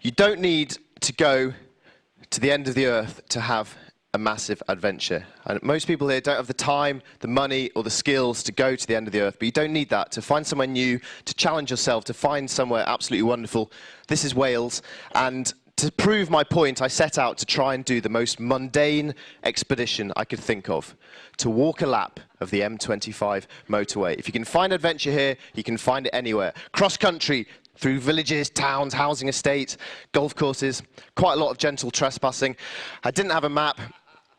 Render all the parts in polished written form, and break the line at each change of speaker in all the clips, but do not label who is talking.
You don't need to go to the end of the earth to have a massive adventure. And most people here don't have the time, the money, or the skills to go to the end of the earth, but you don't need that to find somewhere new, to challenge yourself, to find somewhere absolutely wonderful. This is Wales, and to prove my point, I set out to try and do the most mundane expedition I could think of, to walk a lap of the M25 motorway. If you can find adventure here, you can find it anywhere. Cross-country, through villages, towns, housing estates, golf courses, quite a lot of gentle trespassing. I didn't have a map.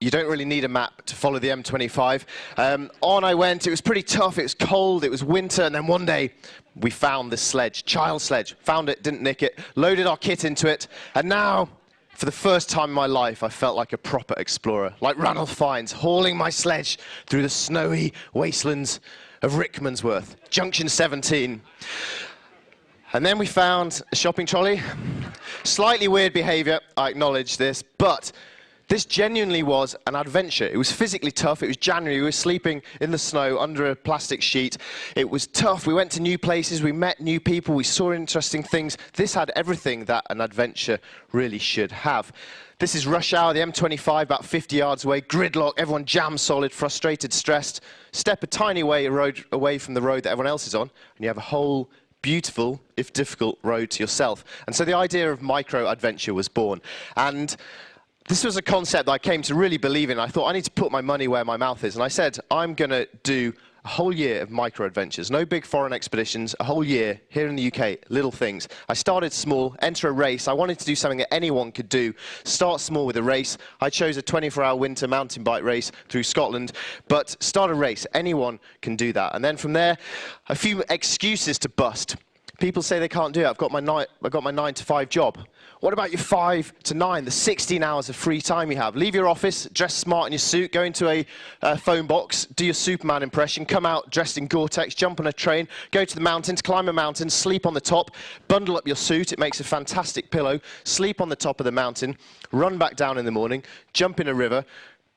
You don't really need a map to follow the M25. On I went. It was pretty tough. It was cold. It was winter. And then one day, we found this sledge, child sledge. Found it, didn't nick it, loaded our kit into it. And now, for the first time in my life, I felt like a proper explorer, like Ranulph Fiennes, hauling my sledge through the snowy wastelands of Rickmansworth, Junction 17. And then we found a shopping trolley. Slightly weird behavior, I acknowledge this, but this genuinely was an adventure. It was physically tough. It was January. We were sleeping in the snow under a plastic sheet. It was tough. We went to new places. We met new people. We saw interesting things. This had everything that an adventure really should have. This is rush hour, the M25, about 50 yards away. Gridlock, everyone jam solid, frustrated, stressed. Step a tiny way away from the road that everyone else is on, and you have a whole beautiful, if difficult, road to yourself. And so the idea of micro-adventure was born. And this was a concept that I came to really believe in. I thought, I need to put my money where my mouth is. And I said, I'm going to do a whole year of micro-adventures. No big foreign expeditions, a whole year here in the UK, little things. I started small, enter a race. I wanted to do something that anyone could do. Start small with a race. I chose a 24-hour winter mountain bike race through Scotland. But start a race. Anyone can do that. And then from there, a few excuses to bust. People say they can't do it. I've got my 9 to 5 job. What about your 5 to 9, the 16 hours of free time you have? Leave your office, dress smart in your suit, go into a phone box, do your Superman impression, come out dressed in Gore-Tex, jump on a train, go to the mountains, climb a mountain, sleep on the top, bundle up your suit, it makes a fantastic pillow, sleep on the top of the mountain, run back down in the morning, jump in a river,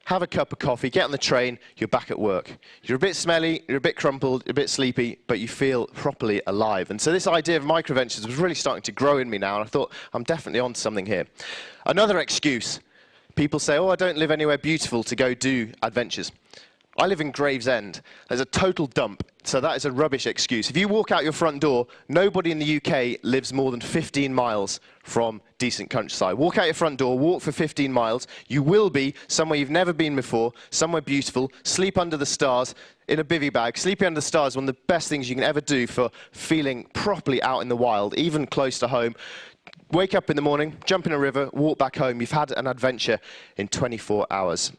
have a cup of coffee, get on the train, you're back at work. You're a bit smelly, you're a bit crumpled, you're a bit sleepy, but you feel properly alive. And so this idea of micro-adventures was really starting to grow in me now, and I thought, I'm definitely on to something here. Another excuse. People say, oh, I don't live anywhere beautiful to go do adventures. I live in Gravesend. There's a total dump, so that is a rubbish excuse. If you walk out your front door, nobody in the UK lives more than 15 miles from decent countryside. Walk out your front door, walk for 15 miles. You will be somewhere you've never been before, somewhere beautiful, sleep under the stars in a bivvy bag. Sleeping under the stars is one of the best things you can ever do for feeling properly out in the wild, even close to home. Wake up in the morning, jump in a river, walk back home. You've had an adventure in 24 hours.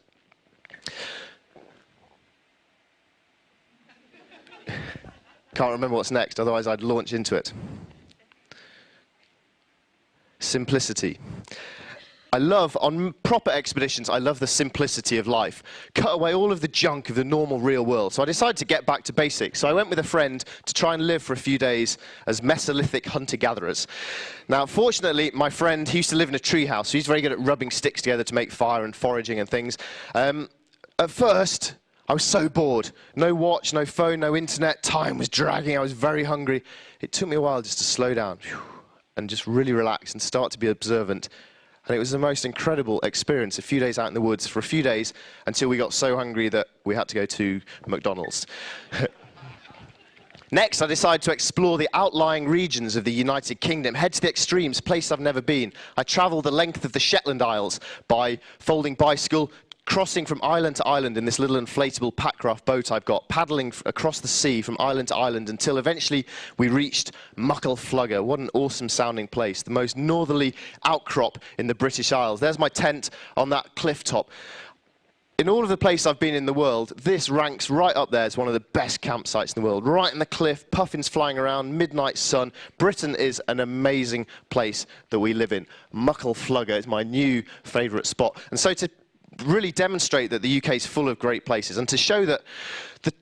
Can't remember what's next, otherwise I'd launch into it. Simplicity. On proper expeditions, I love the simplicity of life. Cut away all of the junk of the normal real world. So I decided to get back to basics. So I went with a friend to try and live for a few days as Mesolithic hunter-gatherers. Now, fortunately, my friend, he used to live in a treehouse, so he's very good at rubbing sticks together to make fire and foraging and things. At first, I was so bored. No watch, no phone, no internet. Time was dragging. I was very hungry. It took me a while just to slow down and just really relax and start to be observant. And it was the most incredible experience, a few days out in the woods for a few days until we got so hungry that we had to go to McDonald's. Next, I decided to explore the outlying regions of the United Kingdom, head to the extremes, place I've never been. I traveled the length of the Shetland Isles by folding bicycle, crossing from island to island in this little inflatable Packraft boat I've got, paddling across the sea from island to island until eventually we reached Muckleflugger. What an awesome sounding place, the most northerly outcrop in the British Isles. There's my tent on that cliff top. In all of the places I've been in the world, this ranks right up there as one of the best campsites in the world. Right in the cliff, puffins flying around, midnight sun. Britain is an amazing place that we live in. Muckleflugger is my new favourite spot. And so to really demonstrate that the UK is full of great places, and to show that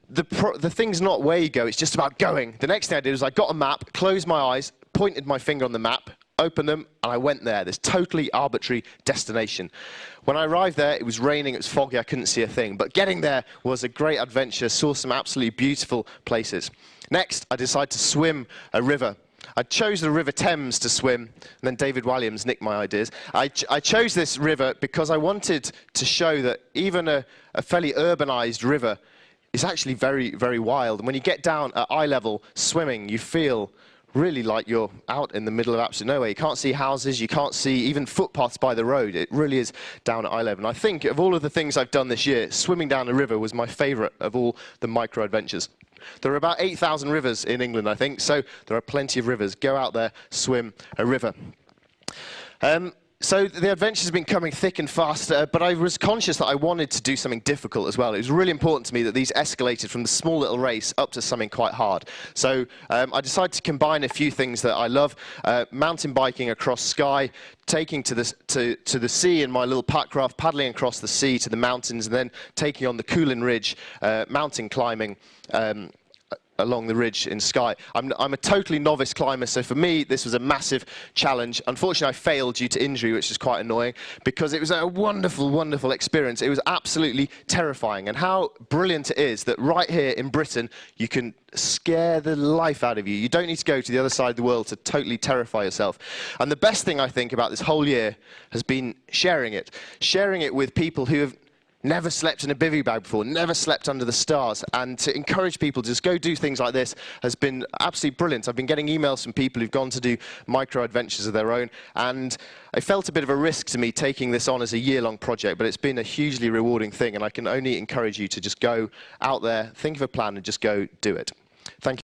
the thing's not where you go, it's just about going. The next thing I did was I got a map, closed my eyes, pointed my finger on the map, opened them, and I went there, this totally arbitrary destination. When I arrived there, it was raining, it was foggy, I couldn't see a thing. But getting there was a great adventure, saw some absolutely beautiful places. Next, I decided to swim a river. I chose the River Thames to swim, and then David Walliams nicked my ideas. I chose this river because I wanted to show that even a fairly urbanized river is actually very, very wild. And when you get down at eye level swimming, you feel really like you're out in the middle of absolute nowhere. You can't see houses, you can't see even footpaths by the road. It really is down at eye level. And I think of all of the things I've done this year, swimming down a river was my favorite of all the micro adventures. There are about 8,000 rivers in England, I think, so there are plenty of rivers. Go out there, swim a river. So the adventures have been coming thick and fast, but I was conscious that I wanted to do something difficult as well. It was really important to me that these escalated from the small little race up to something quite hard. So I decided to combine a few things that I love: mountain biking across Skye, taking to the sea in my little packraft, paddling across the sea to the mountains, and then taking on the Coolin Ridge, mountain climbing along the ridge in Skye. I'm a totally novice climber, so for me this was a massive challenge. Unfortunately, I failed due to injury, which is quite annoying, because it was a wonderful, wonderful experience. It was absolutely terrifying, and how brilliant it is that right here in Britain you can scare the life out of you. You don't need to go to the other side of the world to totally terrify yourself. And the best thing I think about this whole year has been sharing it with people who have never slept in a bivvy bag before, never slept under the stars, and to encourage people to just go do things like this has been absolutely brilliant. I've been getting emails from people who've gone to do micro adventures of their own, and it felt a bit of a risk to me taking this on as a year-long project, but it's been a hugely rewarding thing, and I can only encourage you to just go out there, think of a plan, and just go do it. Thank you.